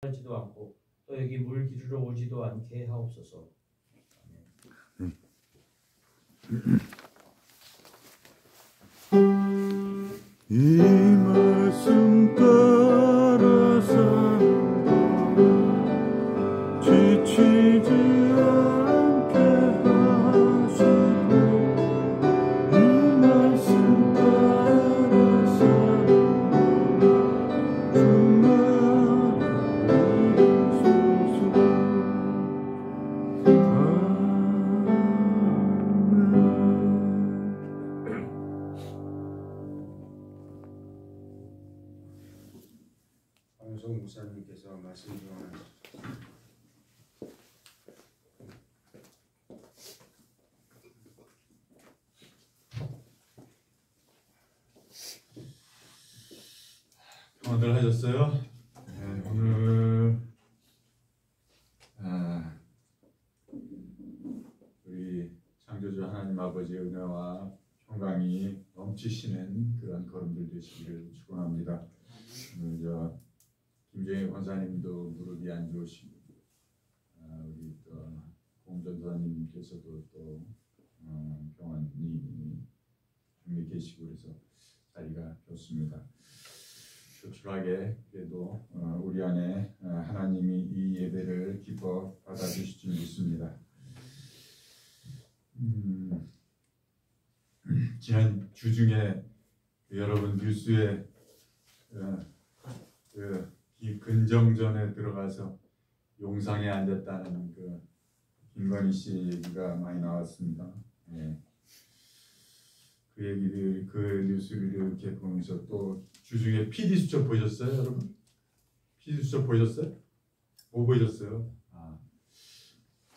하지도 않고 또 여기 물 기르러 오지도 않게 하옵소서. 이 말씀 따라서 지치지 않게 하시고 이 말씀 따라서 주말에 이루소서. 황우성 목사님께서 말씀 전하셨습니다. 평안들 하셨어요? 네, 오늘 우리 창조주 하나님 아버지의 은혜와 평강이 넘치시는 그런 걸음들 되시기를 축원합니다. 오늘 저 김정희 권사님도 무릎이 안 좋으시고 우리 또 공전사님께서도 또 병원이 중에 계시고 그래서 자리가 좋습니다. 조촐하게 그래도 우리 안에 하나님이 이 예배를 기뻐 받아주실 줄 믿습니다. 지난 주 중에 여러분 뉴스에 이 근정전에 들어가서 용상에 앉았다는 그 김건희 씨 얘기가 많이 나왔습니다. 예. 그 얘기를 그 뉴스를 이렇게 보면서 또 주중에 PD 수첩 보셨어요, 여러분? PD 수첩 보셨어요? 뭐 보셨어요?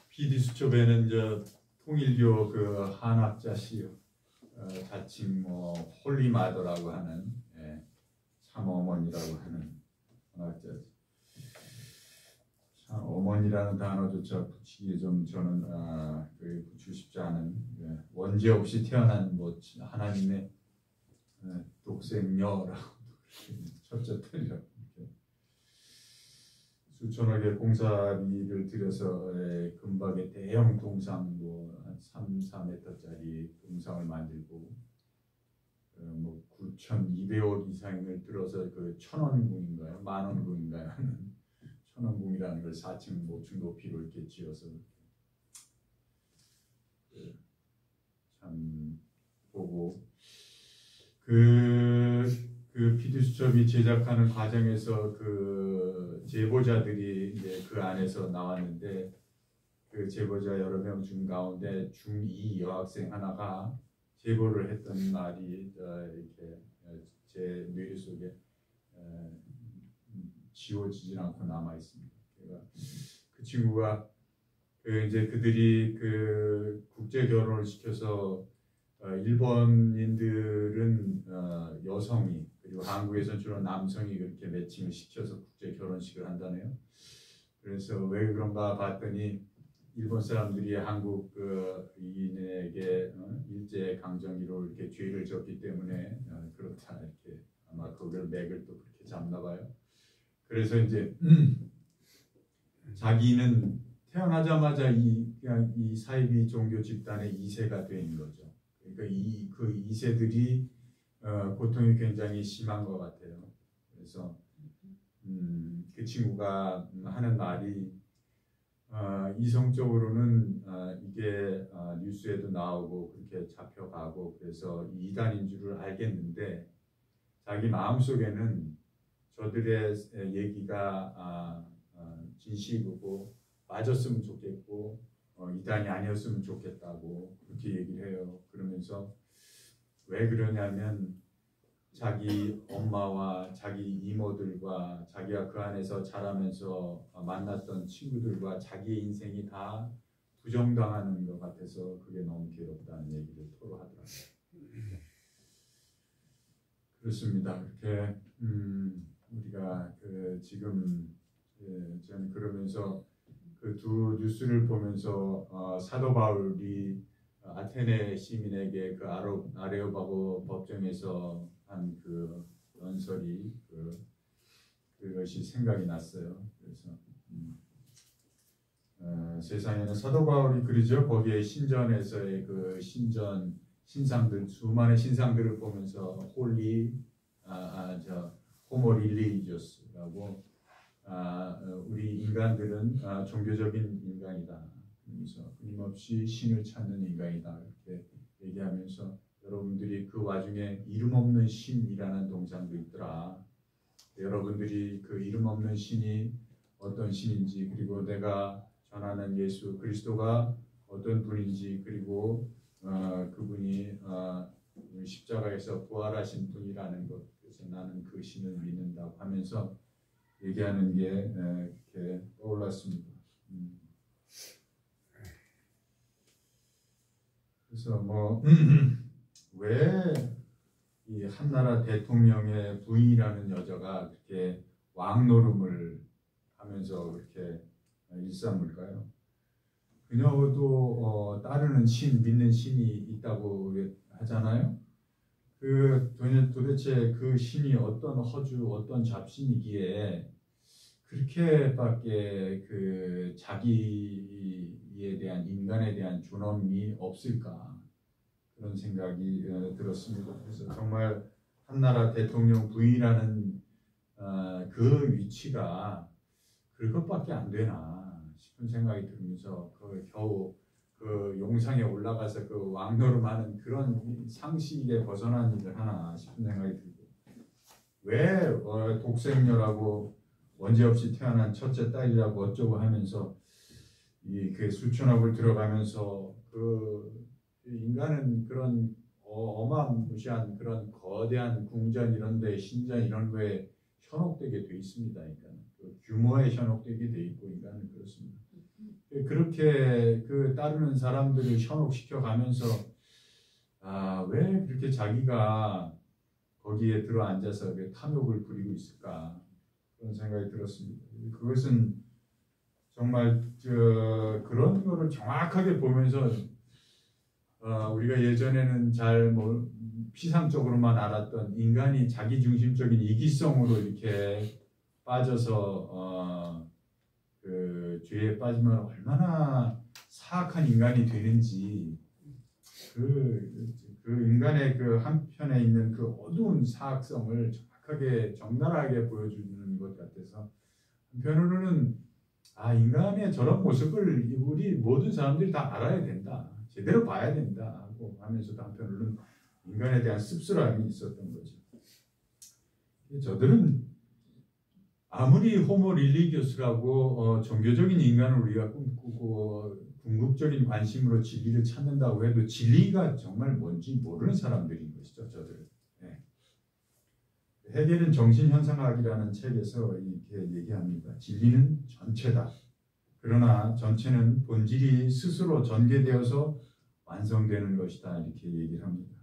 PD 수첩에는 저 통일교 그 한학자씨 자칭 뭐 홀리마더라고 하는 참어머니라고 하는 한학자씨. 참 어머니라는 단어조차 붙이기 좀 저는 붙이고 싶지 않은 원죄 없이 태어난 뭐 하나님의 독생녀라고 첫째 틀이라고 수천억의 공사비를 들여서 금박의 대형 동상 뭐 한 3-4m짜리 동상을 만들고 뭐 9,200억 이상을 들어서 그 천원궁인가요? 만원궁인가요? 하는 천원궁이라는 걸 4층 5층 높이로 이렇게 지어서 참 보고 그 피디수첩이 제작하는 과정에서 그 제보자들이 이제 그 안에서 나왔는데 그 제보자 여러 명 중 가운데 중2 여학생 하나가 제보를 했던 말이 이렇게 제 뇌 속에 지워지질 않고 남아 있습니다. 그러니까 그 친구가 이제 그들이 그 국제 결혼을 시켜서 일본인들은 여성이 그리고 한국에서는 주로 남성이 그렇게 매칭을 시켜서 국제 결혼식을 한다네요. 그래서 왜 그런가 봤더니 일본 사람들이 한국 인에게 일제 강점기로 이렇게 죄를 졌기 때문에 그렇다 이렇게 아마 그걸 맥을 또 그렇게 잡나 봐요. 그래서 이제 자기는 태어나자마자 그냥 이 사이비 종교 집단의 2세가 된 거죠. 그러니까 그 2세들이 고통이 굉장히 심한 것 같아요. 그래서 그 친구가 하는 말이 이성적으로는 이게 뉴스에도 나오고 그렇게 잡혀가고 그래서 이단인 줄을 알겠는데 자기 마음속에는 저들의 얘기가 진실이고 맞았으면 좋겠고 이단이 아니었으면 좋겠다고 그렇게 얘기를 해요. 그러면서 왜 그러냐면 자기 엄마와 자기 이모들과 자기가 그 안에서 자라면서 만났던 친구들과 자기의 인생이 다 부정당하는 것 같아서 그게 너무 괴롭다는 얘기를 토로하더라고요. 그렇습니다. 그렇게 우리가 지금 저는 그러면서 그 두 뉴스를 보면서 사도 바울이 아테네 시민에게 그 아레오바고 법정에서 한 그 연설이 그것이 생각이 났어요. 그래서 세상에는 사도 바울이 그러죠. 거기에 신전에서의 그 신상들 수많은 신상들을 보면서 호모 릴리지어스라고 우리 인간들은 종교적인 인간이다. 그래서 끊임없이 신을 찾는 인간이다. 이렇게 얘기하면서 여러분들이 그 와중에 이름 없는 신이라는 동상도 있더라. 여러분들이 그 이름 없는 신이 어떤 신인지 그리고 내가 전하는 예수 그리스도가 어떤 분인지 그리고 그분이 십자가에서 부활하신 분이라는 것 그래서 나는 그 신을 믿는다고 하면서 얘기하는 게 이렇게 떠올랐습니다. 그래서 왜 이 한나라 대통령의 부인이라는 여자가 그렇게 왕노름을 하면서 그렇게 일삼을까요? 그녀도 따르는 신, 믿는 신이 있다고 하잖아요. 도대체 그 신이 어떤 허주, 어떤 잡신이기에 그렇게밖에 그 자기에 대한 인간에 대한 존엄이 없을까? 그런 생각이 들었습니다. 그래서 정말 한나라 대통령 부인이라는 그 위치가 그것밖에 안 되나 싶은 생각이 들면서 겨우 그 용상에 올라가서 그 왕노름하는 그런 상식에 벗어난 일을 하나 싶은 생각이 들고 왜 독생녀라고 원죄 없이 태어난 첫째 딸이라고 어쩌고 하면서 그 수천억을 들어가면서 그 인간은 그런 어마무시한 그런 거대한 궁전 이런데 신전 이런 거에 현혹되게 돼 있습니다. 그러니까 그 규모에 현혹되게 돼 있고 인간은 그렇습니다. 그렇게 그 따르는 사람들을 현혹시켜 가면서 왜 그렇게 자기가 거기에 들어 앉아서 탐욕을 부리고 있을까 그런 생각이 들었습니다. 그것은 정말 그런 거를 정확하게 보면서 우리가 예전에는 잘 피상적으로만 알았던 인간이 자기중심적인 이기성으로 이렇게 빠져서 그 죄에 빠지면 얼마나 사악한 인간이 되는지 그 인간의 그 한편에 있는 그 어두운 사악성을 정확하게 적나라하게 보여주는 것 같아서 한편으로는 인간의 저런 모습을 우리 모든 사람들이 다 알아야 된다. 제대로 봐야 된다 하고 하면서도 한편으로는 인간에 대한 씁쓸함이 있었던 거죠. 저들은 아무리 호모 릴리기어스라고 종교적인 인간을 우리가 꿈꾸고 궁극적인 관심으로 진리를 찾는다고 해도 진리가 정말 뭔지 모르는 사람들인 것이죠. 저들은. 헤겔은 정신현상학이라는 책에서 이렇게 얘기합니다. 진리는 전체다. 그러나 전체는 본질이 스스로 전개되어서 완성되는 것이다. 이렇게 얘기를 합니다.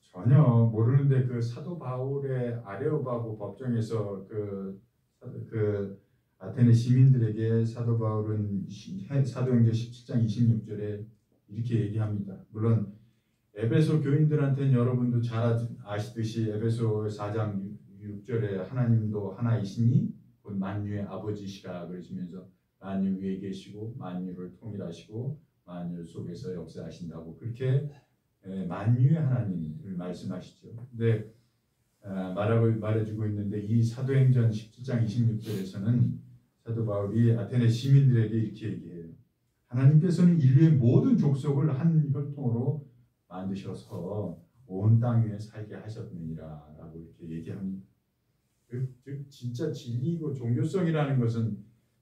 전혀 모르는데 그 사도 바울의 아레오바고 법정에서 그 아테네 시민들에게 사도 바울은 사도행전 17장 26절에 이렇게 얘기합니다. 물론 에베소 교인들한테는 여러분도 잘 아시듯이 에베소 4장 6절에 하나님도 하나이시니 곧 만유의 아버지시라 그러시면서 만유 위에 계시고 만유를 통일하시고 만유 속에서 역사하신다고 그렇게 만유의 하나님을 말씀하시죠. 근데 말해주고 있는데 이 사도행전 17장 26절에서는 사도 바울이 아테네 시민들에게 이렇게 얘기해요. 하나님께서는 인류의 모든 족속을 한 혈통으로 만드셔서 온 땅 위에 살게 하셨느니라 라고 이렇게 얘기합니다. 즉 진짜 진리고 종교성이라는 것은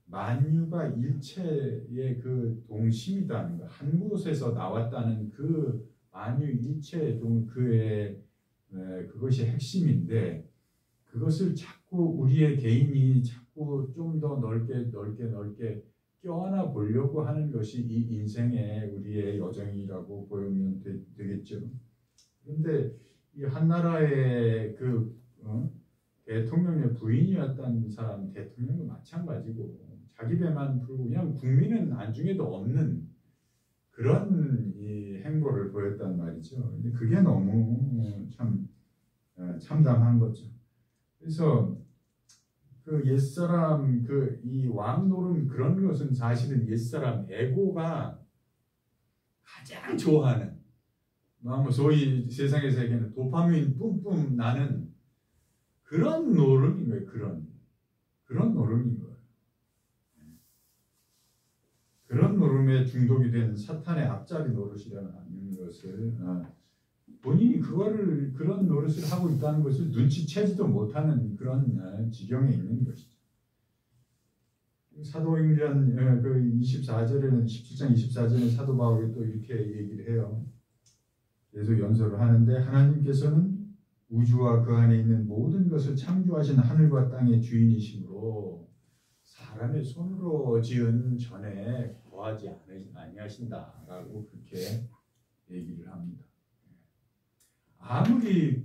만유가 일체의 그 동심이다는 것, 한 곳에서 나왔다는 그 만유 일체의 그것이 핵심인데 그것을 자꾸 우리의 개인이 자꾸 좀 더 넓게 껴안아 보려고 하는 것이 이 인생의 우리의 여정이라고 보면 되겠죠. 그런데 이 한나라의 대통령의 부인이었던 사람 대통령도 마찬가지고 자기 배만 풀고 그냥 국민은 안중에도 없는 그런 이 행보를 보였단 말이죠. 근데 그게 너무 참 참담한 거죠. 그래서 그 옛사람 그 이 왕노름 그런 것은 사실은 옛사람 에고가 가장 좋아하는 뭐 소위 세상에서 얘기하는 도파민 뿜뿜 나는 그런 노름인 거예요. 그런 노름인 거예요. 그런 노름에 중독이 된 사탄의 앞자리 노릇이라는 것을 본인이 그런 노릇을 하고 있다는 것을 눈치채지도 못하는 그런 지경에 있는 것이죠. 사도행전 그 24절에는 17장 24절에 사도 바울이 또 이렇게 얘기를 해요. 계속 연설을 하는데 하나님께서는 우주와 그 안에 있는 모든 것을 창조하신 하늘과 땅의 주인이시므로 사람의 손으로 지은 전에 거하지 아니하신다라고 그렇게 얘기를 합니다. 아무리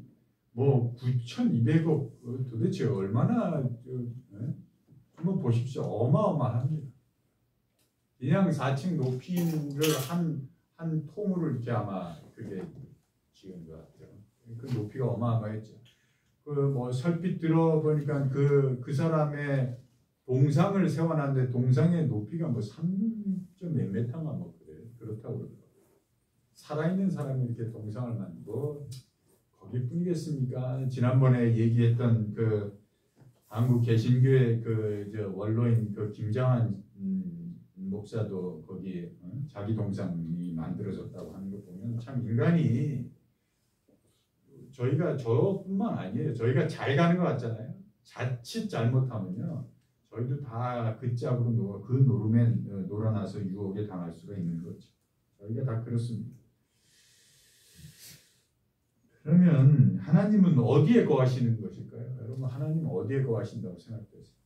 뭐 9,200억 도대체 얼마나 한번 보십시오. 어마어마합니다. 그냥 4층 높이를 한 통으로 이렇게 아마 그게 지은 것 같아요. 그 높이가 어마어마했죠. 그 뭐 설빛 들어보니까 그 사람의 동상을 세워놨는데 동상의 높이가 뭐 3몇 메타가 뭐 그래요. 그렇다고 그러더라고요. 살아있는 사람이 이렇게 동상을 만들고 거기뿐이겠습니까? 지난번에 얘기했던 그 한국 개신교의 그 원로인 그 김장한 목사도 거기 자기 동상이 만들어졌다고 하는 거 보면 참 인간이 저뿐만 아니에요. 저희가 잘 가는 것 같잖아요. 자칫 잘못하면요. 저희도 다 그 짝으로 그 노름에 놀아나서 유혹에 당할 수가 있는 거죠. 저희가 다 그렇습니다. 그러면 하나님은 어디에 거하시는 것일까요? 여러분 하나님은 어디에 거하신다고 생각되세요?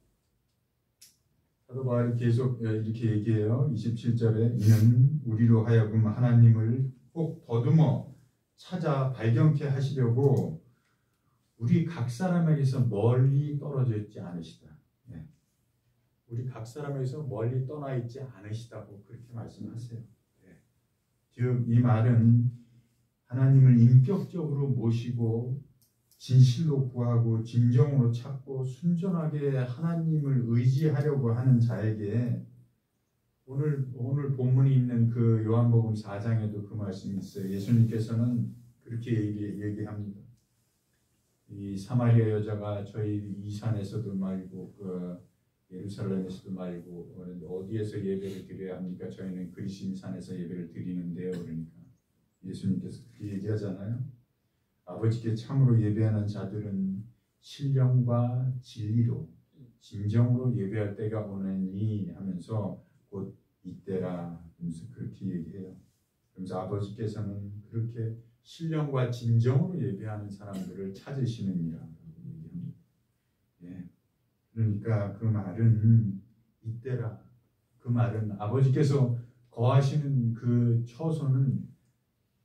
사도 바울이 계속 이렇게 얘기해요. 27절에 이는 우리로 하여금 하나님을 꼭 더듬어 찾아 발견케 하시려고 우리 각 사람에게서 멀리 떨어져 있지 않으시다. 네. 우리 각 사람에게서 멀리 떠나 있지 않으시다고 그렇게 말씀하세요. 네. 즉 이 말은 하나님을 인격적으로 모시고 진실로 구하고 진정으로 찾고 순전하게 하나님을 의지하려고 하는 자에게 오늘 본문이 있는 그 요한복음 4장에도 그 말씀이 있어요. 예수님께서는 그렇게 얘기합니다. 이 사마리아 여자가 저희 이 산에서도 말고 그 예루살렘에서도 말고 어디에서 예배를 드려야 합니까? 저희는 그리심 산에서 예배를 드리는데요. 그러니까 예수님께서 그렇게 얘기하잖아요. 아버지께 참으로 예배하는 자들은 신령과 진리로 진정으로 예배할 때가 오느니 하면서 곧 이때라 하면서 그렇게 얘기해요. 그러면서 아버지께서는 그렇게 신령과 진정으로 예배하는 사람들을 찾으시느니라 얘기합니다. 예. 그러니까 그 말은 이때라. 그 말은 아버지께서 거하시는 그 처소는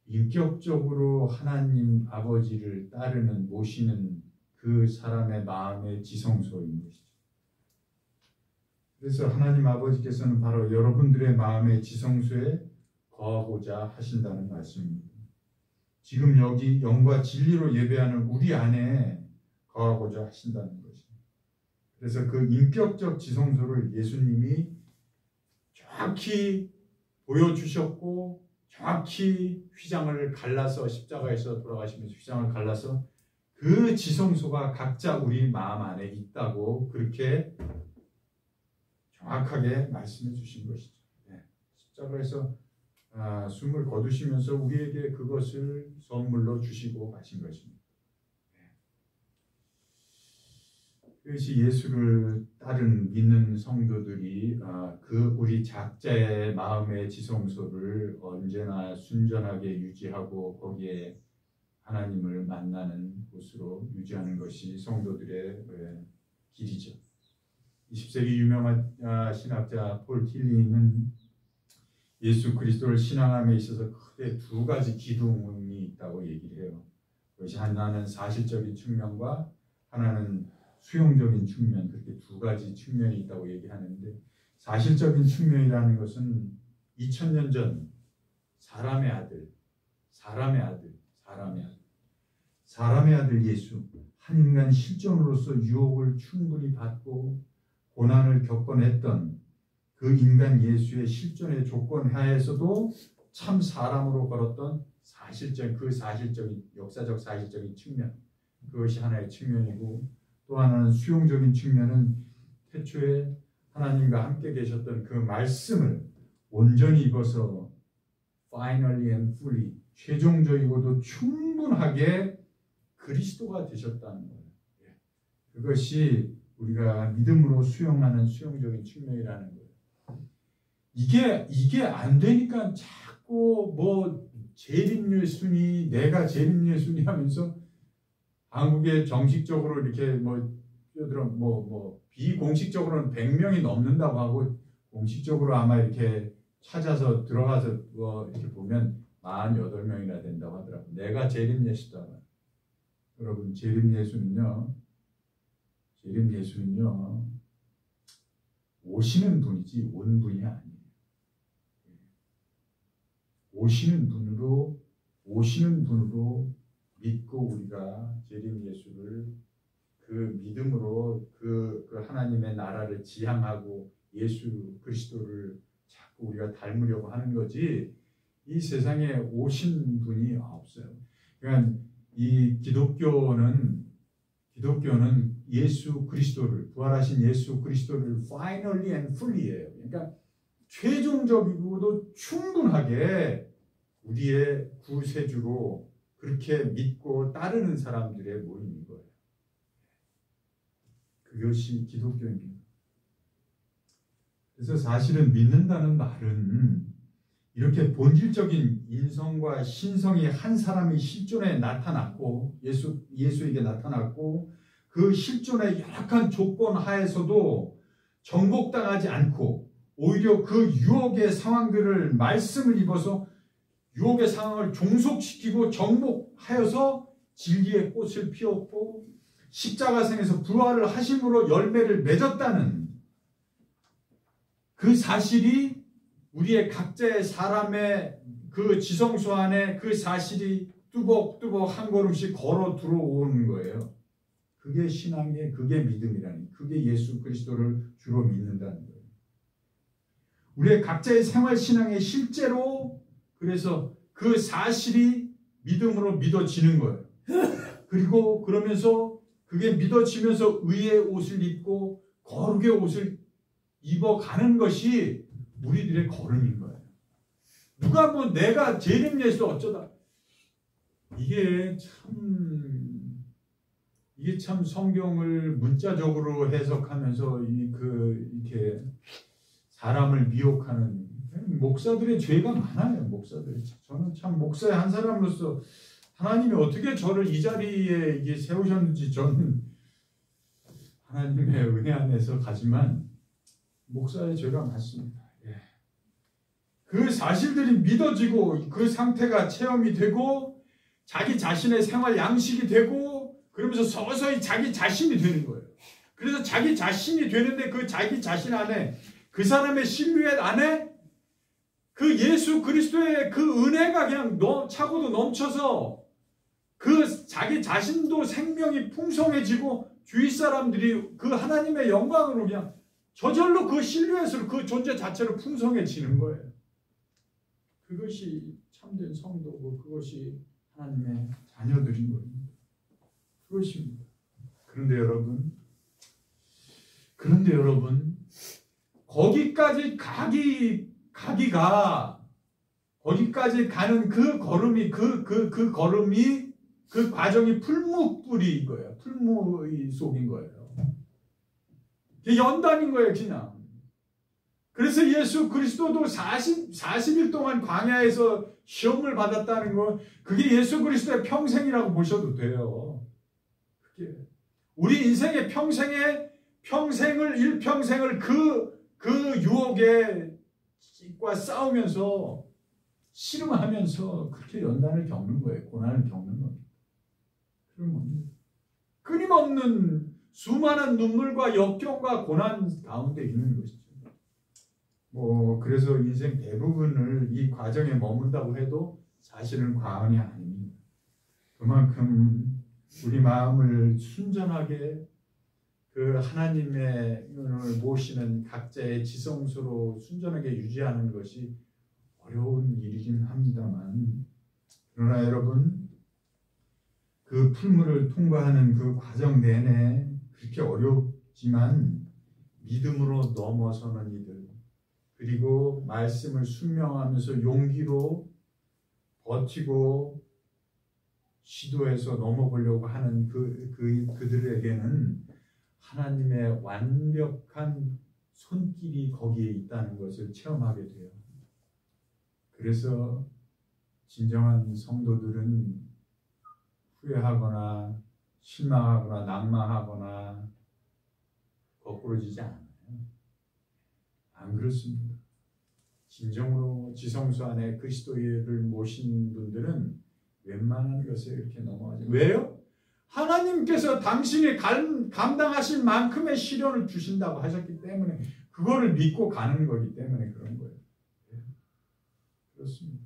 인격적으로 하나님 아버지를 따르는 모시는 그 사람의 마음의 지성소인 것이죠. 그래서 하나님 아버지께서는 바로 여러분들의 마음의 지성소에 거하고자 하신다는 말씀입니다. 지금 여기 영과 진리로 예배하는 우리 안에 거하고자 하신다는 것입니다. 그래서 그 인격적 지성소를 예수님이 정확히 보여주셨고 정확히 휘장을 갈라서 십자가에서 돌아가시면서 휘장을 갈라서 그 지성소가 각자 우리 마음 안에 있다고 그렇게 정확하게 말씀해 주신 것이죠. 네. 십자가에서 숨을 거두시면서 우리에게 그것을 선물로 주시고 가신 것입니다. 네. 그것이 예수를 따른 믿는 성도들이 그 우리 각자의 마음의 지성소를 언제나 순전하게 유지하고 거기에 하나님을 만나는 곳으로 유지하는 것이 성도들의 길이죠. 20세기 유명한 신학자 폴 틸리는 예수 그리스도를 신앙함에 있어서 크게 두 가지 기둥이 있다고 얘기를 해요. 그것이 하나는 사실적인 측면과 하나는 수용적인 측면, 그렇게 두 가지 측면이 있다고 얘기하는데 사실적인 측면이라는 것은 2000년 전 사람의 아들 예수, 한 인간 실존으로서 유혹을 충분히 받고 고난을 겪어냈던 그 인간 예수의 실존의 조건 하에서도 참 사람으로 걸었던 사실적인 역사적 사실적인 측면, 그것이 하나의 측면이고, 또 하나는 수용적인 측면은 태초에 하나님과 함께 계셨던 그 말씀을 온전히 입어서 finally and fully, 최종적이고도 충분하게 그리스도가 되셨다는 거예요. 그것이 우리가 믿음으로 수용하는 수용적인 측면이라는 거예요. 이게 안 되니까 자꾸 뭐 재림예수니, 내가 재림예수니 하면서 한국에 정식적으로 이렇게 비공식적으로는 100명이 넘는다고 하고, 공식적으로 아마 이렇게 찾아서 들어가서 이렇게 보면 48명이나 된다고 하더라고요. 내가 재림예수다. 여러분, 재림예수는요 오시는 분이지 온 분이 아니에요. 오시는 분으로 믿고 우리가 재림 예수를 그 믿음으로 그 하나님의 나라를 지향하고 예수 그리스도를 자꾸 우리가 닮으려고 하는 거지, 이 세상에 오신 분이 없어요. 그러니까 이 기독교는 예수 그리스도를, 부활하신 예수 그리스도를 finally and fully예요. 그러니까 최종적이고도 충분하게 우리의 구세주로 그렇게 믿고 따르는 사람들의 모임인 거예요. 그것이 기독교입니다. 그래서 사실은 믿는다는 말은 이렇게 본질적인 인성과 신성이 한 사람의 실존에 나타났고, 예수에게 나타났고, 그 실존의 열악한 조건 하에서도 정복당하지 않고 오히려 그 유혹의 상황들을 말씀을 입어서 유혹의 상황을 종속시키고 정복하여서 진리의 꽃을 피웠고 십자가상에서 부활을 하심으로 열매를 맺었다는 그 사실이, 우리의 각자의 사람의 그 지성소 안에 그 사실이 뚜벅뚜벅 한 걸음씩 걸어 들어오는 거예요. 그게 신앙의, 그게 믿음이라니, 그게 예수 그리스도를 주로 믿는다는 거예요. 우리의 각자의 생활 신앙에 실제로 그래서 그 사실이 믿음으로 믿어지는 거예요. 그리고 그러면서 그게 믿어지면서 의의 옷을 입고 거룩의 옷을 입어가는 것이 우리들의 걸음인 거예요. 누가 뭐 내가 재림 예수 어쩌다, 이게 참 성경을 문자적으로 해석하면서 이렇게 사람을 미혹하는 목사들의 죄가 많아요. 목사들이. 저는 참 목사의 한 사람으로서 하나님이 어떻게 저를 이 자리에 이게 세우셨는지 저는 하나님의 은혜 안에서 가지만 목사의 죄가 많습니다. 그 사실들이 믿어지고 그 상태가 체험이 되고 자기 자신의 생활 양식이 되고 그러면서 서서히 자기 자신이 되는 거예요. 그래서 자기 자신이 되는데 그 자기 자신 안에, 그 사람의 실루엣 안에 그 예수 그리스도의 그 은혜가 그냥 차고도 넘쳐서 그 자기 자신도 생명이 풍성해지고 주위 사람들이 그 하나님의 영광으로 그냥 저절로 그 실루엣으로 그 존재 자체로 풍성해지는 거예요. 그것이 참된 성도고 그것이 하나님의 자녀들인 겁니다. 그것입니다. 그런데 여러분 거기까지 거기까지 가는 그 걸음이 그 걸음이 그 과정이 풀무불인 거예요. 풀무 속인 거예요. 연단인 거예요, 그냥. 그래서 예수 그리스도도 40일 동안 광야에서 시험을 받았다는 거, 그게 예수 그리스도의 평생이라고 보셔도 돼요. 그게 우리 인생의 일평생을 그 유혹과 싸우면서 씨름하면서 그렇게 연단을 겪는 거예요. 고난을 겪는 겁니다. 그런 겁니다. 끊임없는 수많은 눈물과 역경과 고난 가운데 있는 것이죠. 그래서 인생 대부분을 이 과정에 머문다고 해도 사실은 과언이 아닙니다. 그만큼 우리 마음을 순전하게 그 하나님의 모시는 각자의 지성소로 순전하게 유지하는 것이 어려운 일이긴 합니다만, 그러나 여러분, 그 풀물을 통과하는 그 과정 내내 그렇게 어렵지만 믿음으로 넘어서는 이들, 그리고 말씀을 순명하면서 용기로 버티고 시도해서 넘어보려고 하는 그들에게는 하나님의 완벽한 손길이 거기에 있다는 것을 체험하게 돼요. 그래서 진정한 성도들은 후회하거나 실망하거나 낙망하거나 거꾸로지지 않아요. 안 그렇습니다. 진정으로 지성소 안에 그리스도를 모신 분들은 웬만한 것에 이렇게 넘어가죠. 왜요? 하나님께서 당신이 감당하실 만큼의 시련을 주신다고 하셨기 때문에 그거를 믿고 가는 거기 때문에 그런 거예요. 그렇습니다.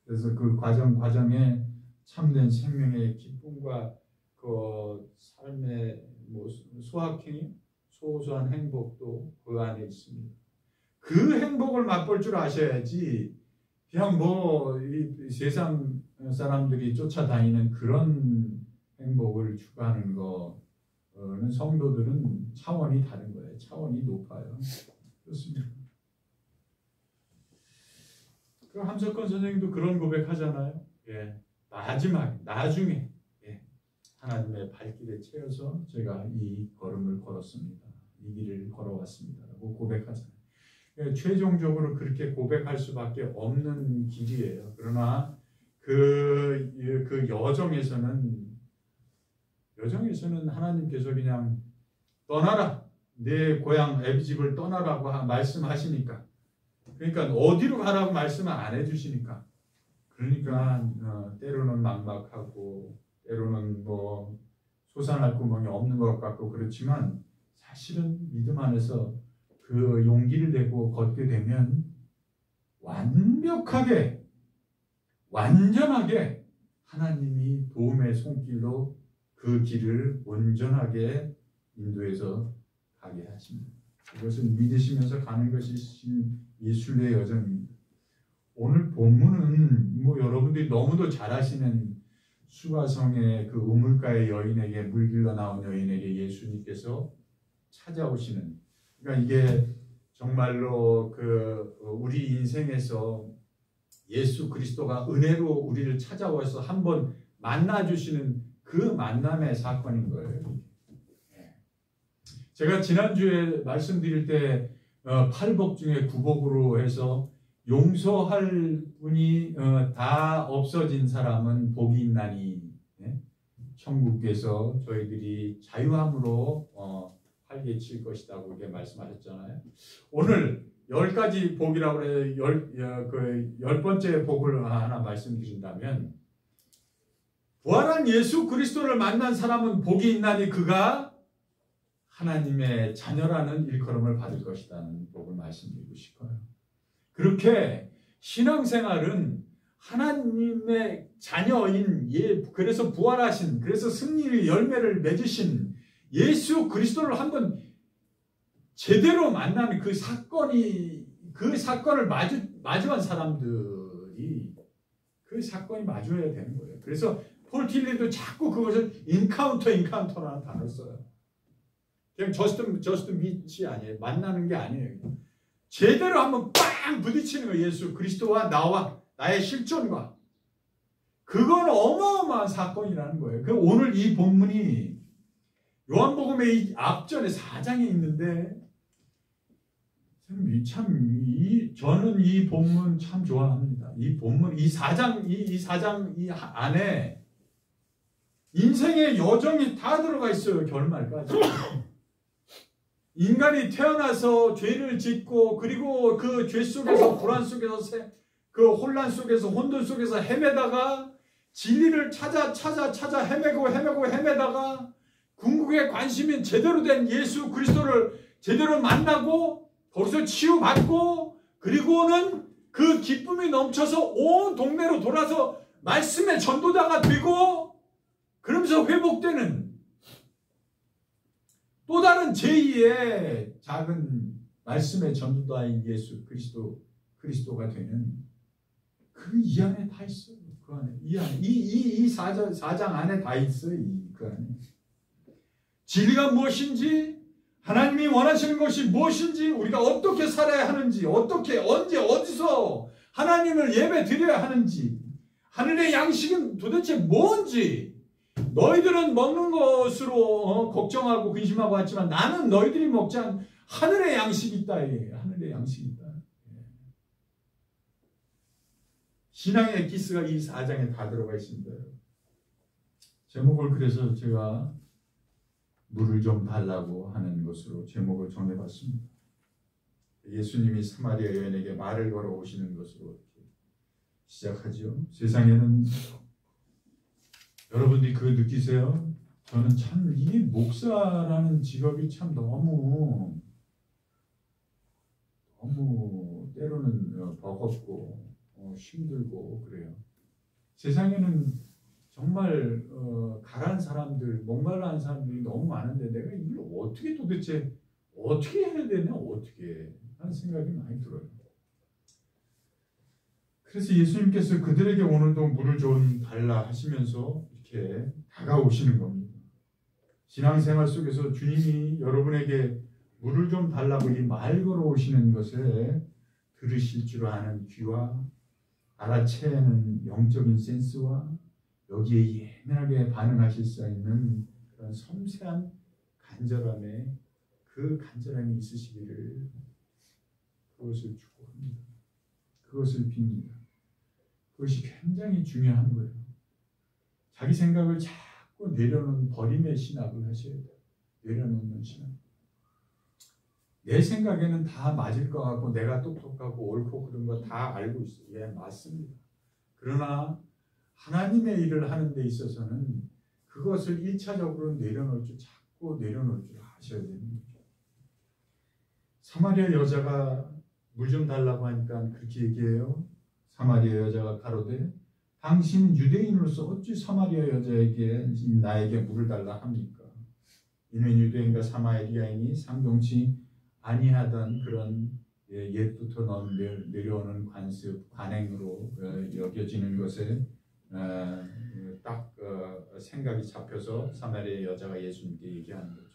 그래서 그 과정에 참된 생명의 기쁨과 그 삶의 소확행이 소소한 행복도 그 안에 있습니다. 그 행복을 맛볼 줄 아셔야지 그냥 이 세상 사람들이 쫓아다니는 그런 행복을 추구하는 거는 성도들은 차원이 다른 거예요. 차원이 높아요. 그렇습니다. 그 함석헌 선생님도 그런 고백하잖아요. 예, 나중에 하나님의 발길에 채여서 제가 이 걸음을 걸었습니다. 이 길을 걸어왔습니다. 라고 고백하잖아요. 예, 최종적으로 그렇게 고백할 수밖에 없는 길이에요. 그러나 그 여정에서는 하나님께서 그냥 떠나라, 내 고향 애비집을 떠나라고 말씀하시니까, 그러니까 어디로 가라고 말씀을 안 해주시니까, 그러니까 때로는 막막하고 때로는 솟아날 구멍이 없는 것 같고 그렇지만 사실은 믿음 안에서 그 용기를 내고 걷게 되면 완전하게 하나님이 도움의 손길로 그 길을 온전하게 인도해서 가게 하십니다. 그것을 믿으시면서 가는 것이 예술의 여정입니다. 오늘 본문은 여러분들이 너무도 잘 아시는 수가성의 그 우물가의 여인에게 물길러 나온 여인에게 예수님께서 찾아오시는, 그러니까 이게 정말로 우리 인생에서 예수 그리스도가 은혜로 우리를 찾아와서 한번 만나주시는 그 만남의 사건인 거예요. 제가 지난주에 말씀드릴 때 8복 중에 9복으로 해서 용서할 분이 다 없어진 사람은 복이 있나니 천국에서 저희들이 자유함으로 활개칠 것이다 그렇게 말씀하셨잖아요. 오늘 10가지 복이라고 해요. 10번째 복을 하나 말씀드린다면, 부활한 예수 그리스도를 만난 사람은 복이 있나니 그가 하나님의 자녀라는 일컬음을 받을 것이라는 복을 말씀드리고 싶어요. 그렇게 신앙생활은 하나님의 자녀인 그래서 부활하신, 그래서 승리의 열매를 맺으신 예수 그리스도를 한번 제대로 만나면 그 사건을 마주한 사람들이 그 사건이 마주해야 되는 거예요. 그래서 폴 틸리도 자꾸 그것을 인카운터라는 단어를 써요. 그냥 저스트 미치 아니에요. 만나는 게 아니에요. 제대로 한번 빵 부딪히는 거예요. 예수 그리스도와 나의 실존과. 그건 어마어마한 사건이라는 거예요. 오늘 이 본문이 요한복음의 이 앞전에 4장에 있는데, 저는 이 본문 참 좋아합니다. 이 본문, 이 4장 이 안에 인생의 여정이 다 들어가 있어요. 결말까지. 인간이 태어나서 죄를 짓고, 그리고 그 죄 속에서, 불안 속에서, 그 혼란 속에서, 혼돈 속에서 헤매다가 진리를 찾아 헤매다가 궁극의 관심인 제대로 된 예수 그리스도를 제대로 만나고 거기서 치유받고, 그리고는 그 기쁨이 넘쳐서 온 동네로 돌아서 말씀의 전도자가 되고, 그러면서 회복되는 또 다른 제2의 작은 말씀의 전도자인 예수 그리스도가 되는 그 이 안에 다 있어요. 그 안에 이 안에 이 사장 안에 다 있어요. 그 안에 진리가 무엇인지, 하나님이 원하시는 것이 무엇인지, 우리가 어떻게 살아야 하는지, 어떻게 언제 어디서 하나님을 예배 드려야 하는지, 하늘의 양식은 도대체 뭔지, 너희들은 먹는 것으로 걱정하고 근심하고 하지만 나는 너희들이 먹지 않은 하늘의 양식이 있다. 하늘의 양식이 있다. 신앙의 엑기스가 이 4장에 다 들어가 있습니다. 제목을 그래서 제가 물을 좀 달라고 하는 것으로 제목을 정해봤습니다. 예수님이 사마리아 여인에게 말을 걸어 오시는 것으로 시작하죠. 세상에는 여러분들이 그거 느끼세요? 저는 참 이 목사라는 직업이 참 너무 때로는 버겁고 힘들고 그래요. 세상에는 정말 가란 사람들, 목말라한 사람들이 너무 많은데 내가 이걸 어떻게 도대체 어떻게 해야 되냐, 어떻게 하는 생각이 많이 들어요. 그래서 예수님께서 그들에게 오늘도 물을 좀 달라 하시면서 이렇게 다가오시는 겁니다. 신앙생활 속에서 주님이 여러분에게 물을 좀 달라고 이 말 걸어오시는 것에 들으실 줄 아는 귀와 알아채는 영적인 센스와 여기에 예민하게 반응하실 수 있는 그런 섬세한 간절함에 그 간절함이 있으시기를 그것을 축복합니다. 그것을 빕니다. 그것이 굉장히 중요한 거예요. 자기 생각을 자꾸 내려놓는 버림의 신학을 하셔야 돼요. 내려놓는 신학. 내 생각에는 다 맞을 것 같고 내가 똑똑하고 옳고 그런 거 다 알고 있어요. 예, 맞습니다. 그러나 하나님의 일을 하는 데 있어서는 그것을 1차적으로 내려놓을 줄 자꾸 내려놓을 줄 아셔야 되는 거죠. 사마리아 여자가 물 좀 달라고 하니까 그렇게 얘기해요. 사마리아 여자가 가로되 당신은 유대인으로서 어찌 사마리아 여자에게 나에게 물을 달라 합니까? 이는 유대인과 사마리아인이 상종치 아니하던 그런 옛부터 내려오는 관습, 관행으로 여겨지는 것에 딱 생각이 잡혀서 사마리아 여자가 예수님께 얘기하는 거죠.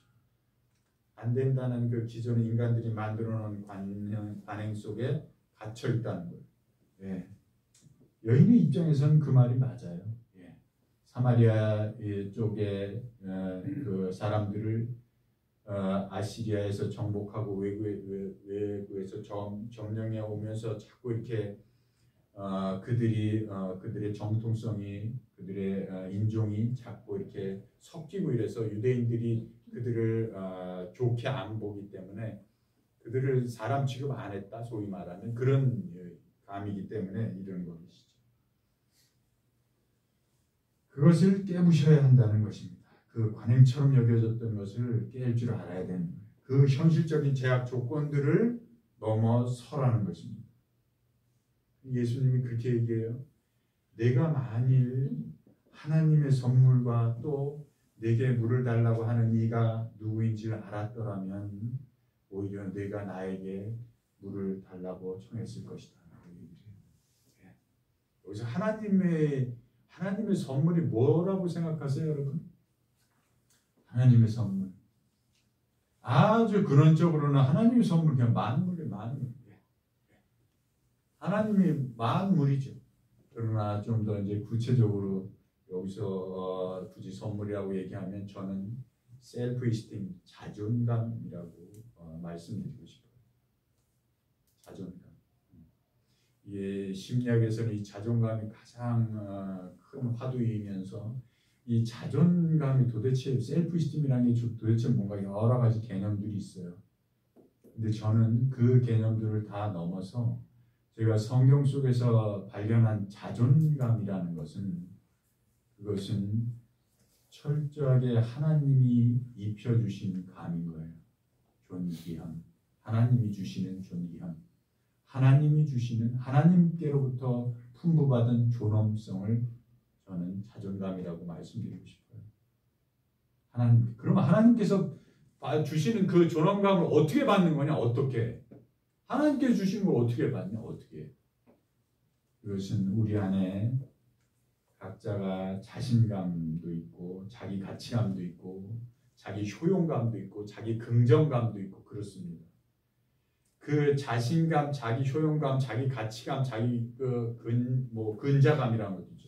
안 된다는 그 기존의 인간들이 만들어놓은 관행 속에 갇혀 있다는 거예요. 예. 여인의 입장에서는 그 말이 맞아요. 예. 사마리아 쪽에 그 사람들을 아시리아에서 정복하고 외국에서 점령해 오면서 자꾸 이렇게 그들의 정통성이 그들의 인종이 자꾸 이렇게 섞이고 이래서 유대인들이 그들을 좋게 안 보기 때문에 그들을 사람 취급 안 했다, 소위 말하는 그런 감이기 때문에 이런 것이죠. 그것을 깨부셔야 한다는 것입니다. 그 관행처럼 여겨졌던 것을 깰 줄 알아야 되는 거예요. 그 현실적인 제약 조건들을 넘어서라는 것입니다. 예수님이 그렇게 얘기해요. 내가 만일 하나님의 선물과 또 내게 물을 달라고 하는 이가 누구인지를 알았더라면 오히려 내가 나에게 물을 달라고 청했을 것이다. 여기서 하나님의 선물이 뭐라고 생각하세요, 여러분? 하나님의 선물. 아주 근원적으로는 하나님의 선물 그냥 만물. 하나님이 만물이죠. 그러나 좀 더 이제 구체적으로 여기서 굳이 선물이라고 얘기하면 저는 셀프 이스팀, 자존감이라고 말씀드리고 싶어요. 자존감. 이 심리학에서는 이 자존감이 가장 큰 화두이면서 이 자존감이 도대체 셀프 이스팀이라는 게 도대체 뭔가 여러 가지 개념들이 있어요. 근데 저는 그 개념들을 다 넘어서 제가 성경 속에서 발견한 자존감이라는 것은 그것은 철저하게 하나님이 입혀주신 감인 거예요. 존귀함. 하나님이 주시는 존귀함. 하나님이 주시는 하나님께로부터 풍부받은 존엄성을 저는 자존감이라고 말씀드리고 싶어요. 하나님, 그럼 하나님께서 주시는 그 존엄감을 어떻게 받는 거냐? 어떻게? 하나님께 주시는 걸 어떻게 받냐? 어떻게? 이것은 우리 안에 각자가 자신감도 있고 자기 가치감도 있고 자기 효용감도 있고 자기 긍정감도 있고 그렇습니다. 그 자신감, 자기 효용감, 자기 가치감, 자기 근자감이라는 것도 있죠.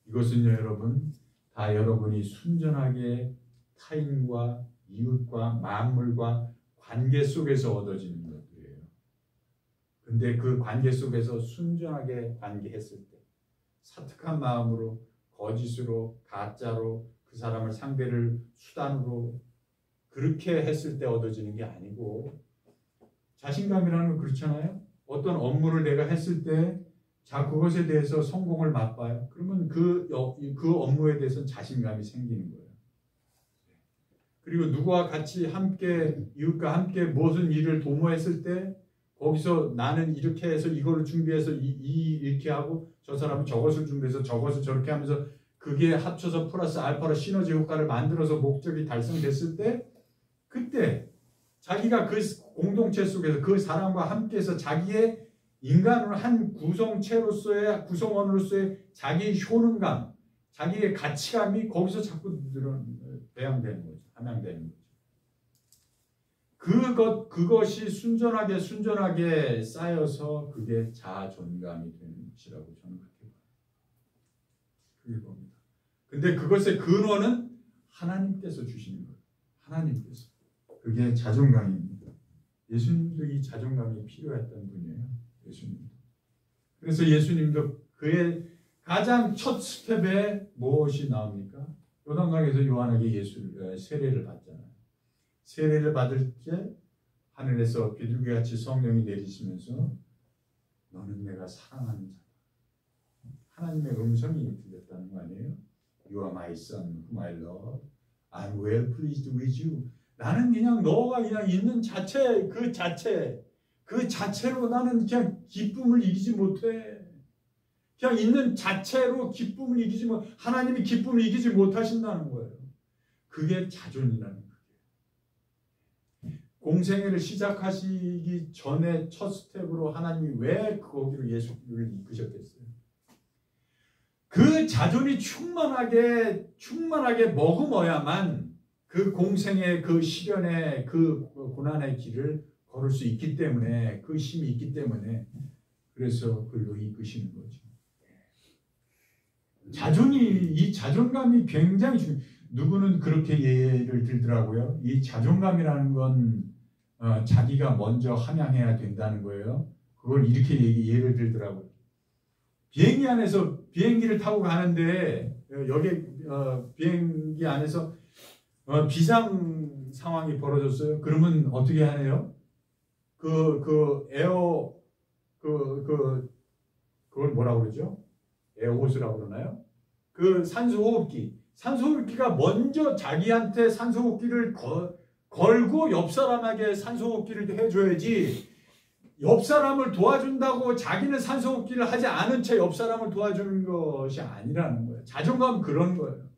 이것은요, 여러분, 다 여러분이 순전하게 타인과 이웃과 만물과 관계 속에서 얻어지는 것들이에요. 근데 그 관계 속에서 순전하게 관계했을 때 사특한 마음으로 거짓으로 가짜로 그 사람을 상대를 수단으로 그렇게 했을 때 얻어지는 게 아니고 자신감이라는 건 그렇잖아요. 어떤 업무를 내가 했을 때 자 그것에 대해서 성공을 맛봐요. 그러면 그 업무에 대해서는 자신감이 생기는 거예요. 그리고 누구와 같이 함께 이웃과 함께 무슨 일을 도모했을 때 거기서 나는 이렇게 해서 이거를 준비해서 이렇게 하고 저 사람은 저것을 준비해서 저것을 저렇게 하면서 그게 합쳐서 플러스 알파로 시너지 효과를 만들어서 목적이 달성됐을 때 그때 자기가 그 공동체 속에서 그 사람과 함께해서 자기의 인간을 한 구성체로서의 구성원으로서의 자기의 효능감, 자기의 가치감이 거기서 자꾸 배양되는 거죠. 함양되는 거죠. 그것이 순전하게 쌓여서 그게 자존감이 되는 것이라고 저는 그렇게 봐요. 그게 봅니다. 근데 그것의 근원은 하나님께서 주시는 거예요. 하나님께서. 그게 자존감입니다. 예수님도 이 자존감이 필요했던 분이에요. 예수님도. 그래서 예수님도 그의 가장 첫 스텝에 무엇이 나옵니까? 요단강에서 요한에게 세례를 받잖아요. 세례를 받을 때 하늘에서 비둘기같이 성령이 내리시면서 너는 내가 사랑하는 자다. 하나님의 음성이 들렸다는 거 아니에요? You are my son whom I love. I'm well pleased with you. 나는 그냥 너가 그냥 있는 자체 그 자체로 나는 그냥 기쁨을 이기지 못해. 그냥 있는 자체로 기쁨을 이기지 못. 하나님이 기쁨을 이기지 못하신다는 거예요. 그게 자존이라는 거예요. 공생애를 시작하시기 전에 첫 스텝으로 하나님이 왜 거기로 예수를 이끄셨겠어요? 그 자존이 충만하게 머금어야만 그 공생의 그 시련의 그 고난의 길을 걸을 수 있기 때문에 그 힘이 있기 때문에 그래서 글로 이끄시는 거죠. 이 자존감이 굉장히 누구는 그렇게 예를 들더라고요. 이 자존감이라는 건 자기가 먼저 함양해야 된다는 거예요. 그걸 이렇게 예를 들더라고요. 비행기 안에서 비행기를 타고 가는데 여기 비행기 안에서 비상 상황이 벌어졌어요. 그러면 어떻게 하네요? 그걸 뭐라고 그러죠? 에어호스라고 그러나요? 그 산소호흡기가 먼저 자기한테 산소호흡기를 걸고 옆 사람에게 산소호흡기를 해줘야지 옆 사람을 도와준다고 자기는 산소호흡기를 하지 않은 채 옆 사람을 도와주는 것이 아니라는 거예요. 자존감은 그런 거예요.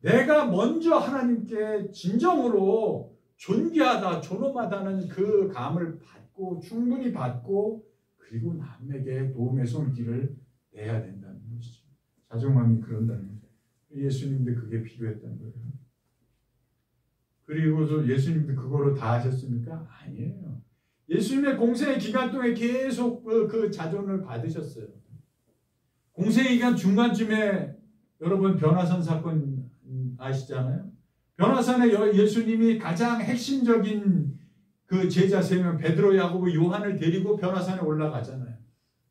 내가 먼저 하나님께 진정으로 존귀하다, 존엄하다는 그 감을 받고 충분히 받고 그리고 남에게 도움의 손길을 내야 된다는 것이죠. 자존감이 그런다는 거죠. 예수님도 그게 필요했다는 거예요. 그리고도 예수님도 그거로 다 하셨습니까? 아니에요. 예수님의 공생의 기간 동안 계속 그 자존을 받으셨어요. 공생의 기간 중간쯤에 여러분 변화산 사건 아시잖아요? 변화산에 예수님이 가장 핵심적인 그 제자 3명 베드로, 야고보, 요한을 데리고 변화산에 올라가잖아요.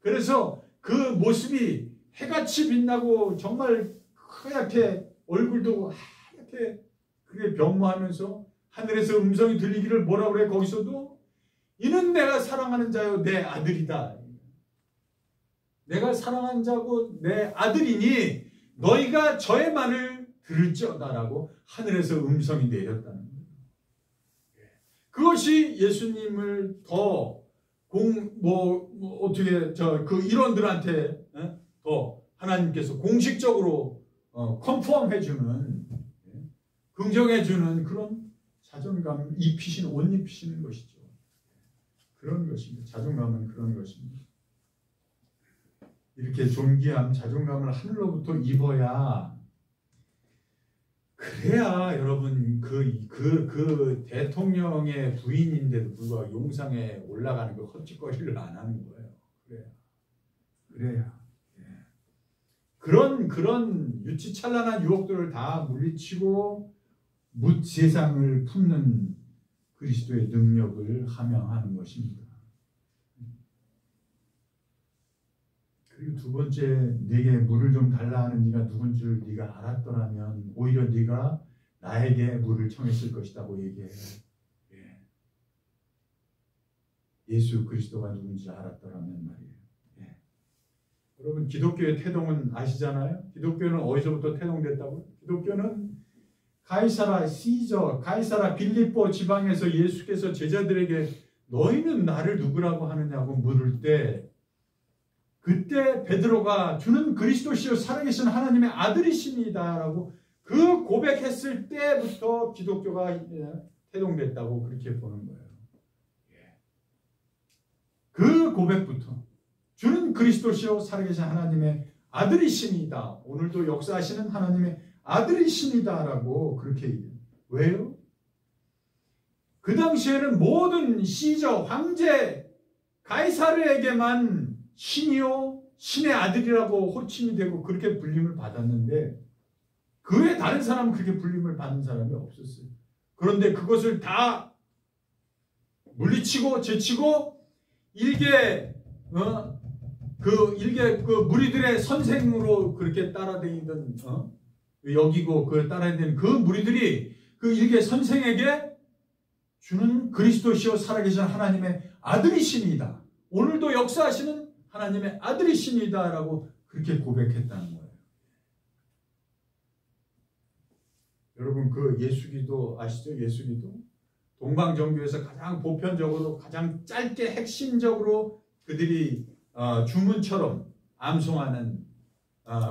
그래서 그 모습이 해같이 빛나고 정말 하얗게 얼굴도 하얗게 그게 변모하면서 하늘에서 음성이 들리기를 뭐라고 그래? 거기서도 이는 내가 사랑하는 자요 내 아들이다. 내가 사랑하는 자고 내 아들이니 너희가 저의 말을 들을지어다라고 하늘에서 음성이 내렸다는 거예요. 그것이 예수님을 더 그 일원들한테 더 하나님께서 공식적으로 컨펌해주는, 긍정해주는 그런 자존감 입히시는, 옷 입히시는 것이죠. 그런 것입니다. 자존감은 그런 것입니다. 이렇게 존귀함, 자존감을 하늘로부터 입어야, 그래야 여러분 그 대통령의 부인인데도 불구하고 용상에 올라가는 거 헛짓거리를 안 하는 거예요. 그래야. 그런 유치찬란한 유혹들을 다 물리치고 세상을 품는 그리스도의 능력을 함양하는 것입니다. 그리고 두 번째, 네게 물을 좀 달라 하는 네가 누군 줄 네가 알았더라면 오히려 네가 나에게 물을 청했을 것이라고 얘기해요. 예수 그리스도가 누군지 알았더라면 말이에요. 여러분, 기독교의 태동은 아시잖아요? 기독교는 어디서부터 태동됐다고요? 기독교는 가이사라 시저, 가이사라 빌립보 지방에서 예수께서 제자들에게 너희는 나를 누구라고 하느냐고 물을 때, 그때 베드로가 주는 그리스도시요 살아계신 하나님의 아들이십니다라고 그 고백했을 때부터 기독교가 태동됐다고 그렇게 보는 거예요. 그 고백부터 주는 그리스도시요 살아계신 하나님의 아들이십니다. 오늘도 역사하시는 하나님의 아들이십니다라고 그렇게 얘기해요. 왜요? 그 당시에는 모든 시저, 황제, 가이사르에게만 신이요 신의 아들이라고 호칭이 되고 그렇게 불림을 받았는데, 그 외에 다른 사람은 그렇게 불림을 받는 사람이 없었어요. 그런데 그것을 다 물리치고 제치고 일개 그 무리들의 선생으로 그렇게 따라다니던 여기고 그 따라다니는 그 무리들이 그 일개 선생에게 주는 그리스도시요 살아계신 하나님의 아들이십니다. 오늘도 역사하시는 하나님의 아들이십니다라고 그렇게 고백했다는 거예요. 여러분, 그 예수기도 아시죠? 예수기도 동방정교에서 가장 보편적으로, 가장 짧게 핵심적으로 그들이 주문처럼 암송하는,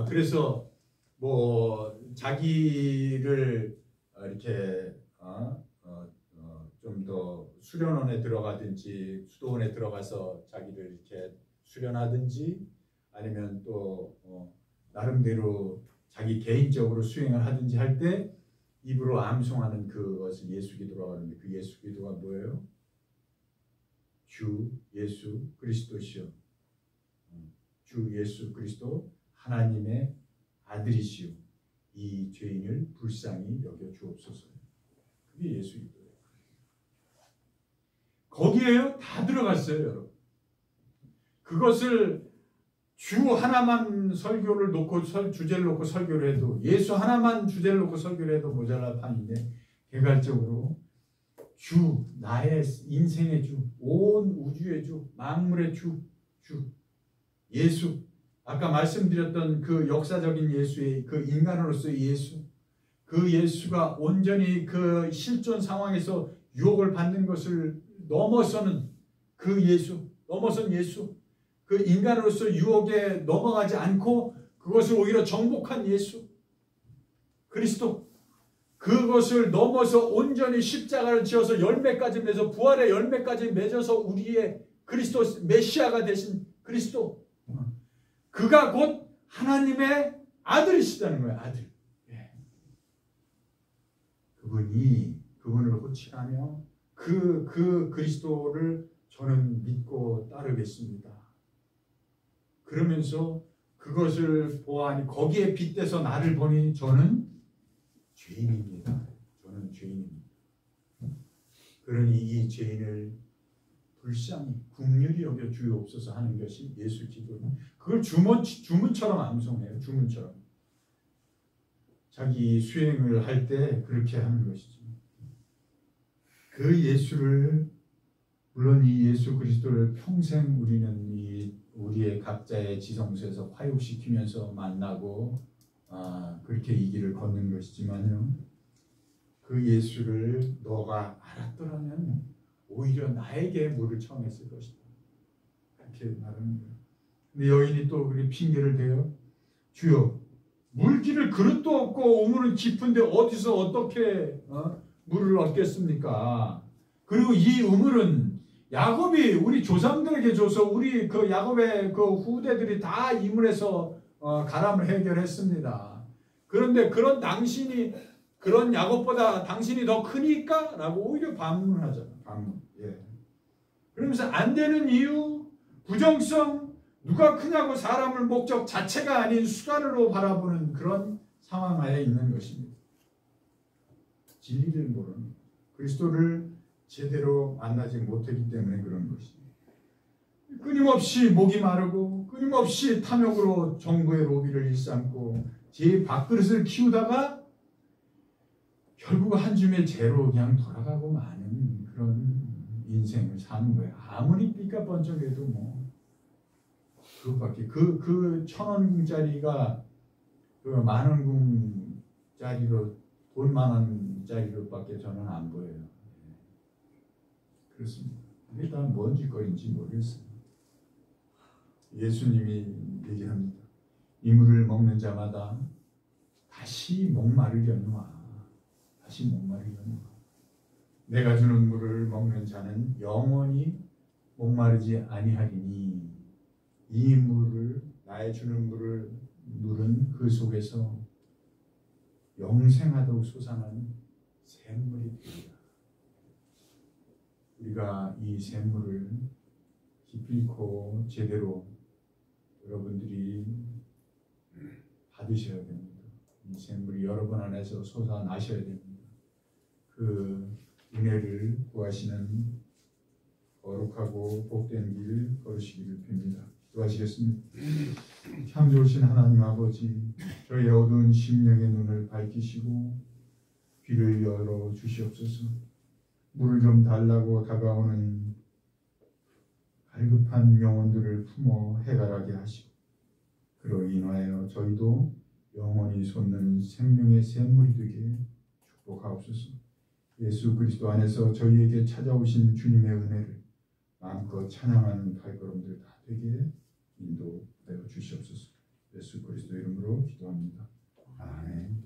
그래서 뭐 자기를 이렇게 좀 더 수련원에 들어가든지 수도원에 들어가서 자기를 이렇게 수련하든지, 아니면 또 나름대로 자기 개인적으로 수행을 하든지 할 때 입으로 암송하는 그것을 예수기도라고 하는데, 그 예수기도가 뭐예요? 주 예수 그리스도시요, 주 예수 그리스도 하나님의 아들이시오, 이 죄인을 불쌍히 여겨 주옵소서. 그게 예수기도예요. 거기에요 다 들어갔어요, 여러분. 그것을 주 하나만 설교를 놓고 주제를 놓고 설교를 해도, 예수 하나만 주제를 놓고 설교를 해도 모자랄 판인데, 개괄적으로 주, 나의 인생의 주, 온 우주의 주, 만물의 주 예수, 아까 말씀드렸던 그 역사적인 예수의, 그 인간으로서의 예수, 그 예수가 온전히 그 실존 상황에서 유혹을 받는 것을 넘어서는 그 예수, 넘어선 예수, 그 인간으로서 유혹에 넘어가지 않고 그것을 오히려 정복한 예수 그리스도, 그것을 넘어서 온전히 십자가를 지어서 열매까지 맺어 부활의 열매까지 맺어서 우리의 그리스도 메시아가 되신 그리스도, 그가 곧 하나님의 아들이시다는 거예요. 아들. 그분을 호칭하며 그 그리스도를 저는 믿고 따르겠습니다. 그러면서 그것을 보아하니 거기에 빗대서 나를 보니 저는 죄인입니다. 저는 죄인입니다. 그러니 이 죄인을 불쌍히 긍휼히 여겨 주옵소서 하는 것이 예수 기도입니다. 그걸 주문처럼 암송해요. 주문처럼. 자기 수행을 할 때 그렇게 하는 것이죠. 그 예수를, 물론 이 예수 그리스도를 평생 우리는 우리의 각자의 지성소에서 화육시키면서 만나고 그렇게 이 길을 걷는 것이지만요, 그 예수를 너가 알았더라면 오히려 나에게 물을 청했을 것이다, 그렇게 말하는 거예요. 근데 여인이 또 그렇게 핑계를 대요. 주여 물기를 그릇도 없고 우물은 깊은데 어디서 어떻게 물을 얻겠습니까? 그리고 이 우물은 야곱이 우리 조상들에게 줘서 우리 그 야곱의 그 후대들이 다 이 물에서 가람을 해결했습니다. 그런데 그런 당신이 그런 야곱보다 당신이 더 크니까? 라고 오히려 반문하잖아. 반문. 예. 그러면서 안 되는 이유, 부정성, 누가 크냐고 사람을 목적 자체가 아닌 수단으로 바라보는 그런 상황 하에 있는 것입니다. 진리를 모르는 그리스도를 제대로 만나지 못했기 때문에 그런 것입니다. 끊임없이 목이 마르고 끊임없이 탐욕으로 정부의 로비를 일삼고 제 밥그릇을 키우다가 결국 한 줌의 재로 그냥 돌아가고 마는 그런 인생을 사는 거예요. 아무리 삐까 번쩍해도 뭐 그것밖에 그 1,000원짜리가 그 10,000원짜리로 돈 10,000원짜리로밖에 저는 안 보여요. 그렇습니다. 이게 다 뭔 짓거리인지 모르겠어요. 예수님이 얘기합니다. 이 물을 먹는 자마다 다시 목마르려니와 다시 목마르려니와 내가 주는 물을 먹는 자는 영원히 목마르지 아니하리니 이 물을 나의 주는 물은 그 속에서 영생하도록 솟아나는 샘물이 되리라. 우리가 이 샘물을 기필코 제대로 여러분들이 받으셔야 됩니다. 이 샘물이 여러분 안에서 솟아나셔야 됩니다. 그 은혜를 구하시는 거룩하고 복된 길 걸으시기를 빕니다. 기도하시겠습니다. 참 좋으신 하나님 아버지, 저희 어두운 심령의 눈을 밝히시고 귀를 열어 주시옵소서. 물을 좀 달라고 다가오는 갈급한 영혼들을 품어 해결하게 하시고 그로 인하여 저희도 영원히 솟는 생명의 샘물이 되게 축복하옵소서. 예수 그리스도 안에서 저희에게 찾아오신 주님의 은혜를 마음껏 찬양하는 발걸음들 다 되게 인도하여 주시옵소서. 예수 그리스도 이름으로 기도합니다. 아멘.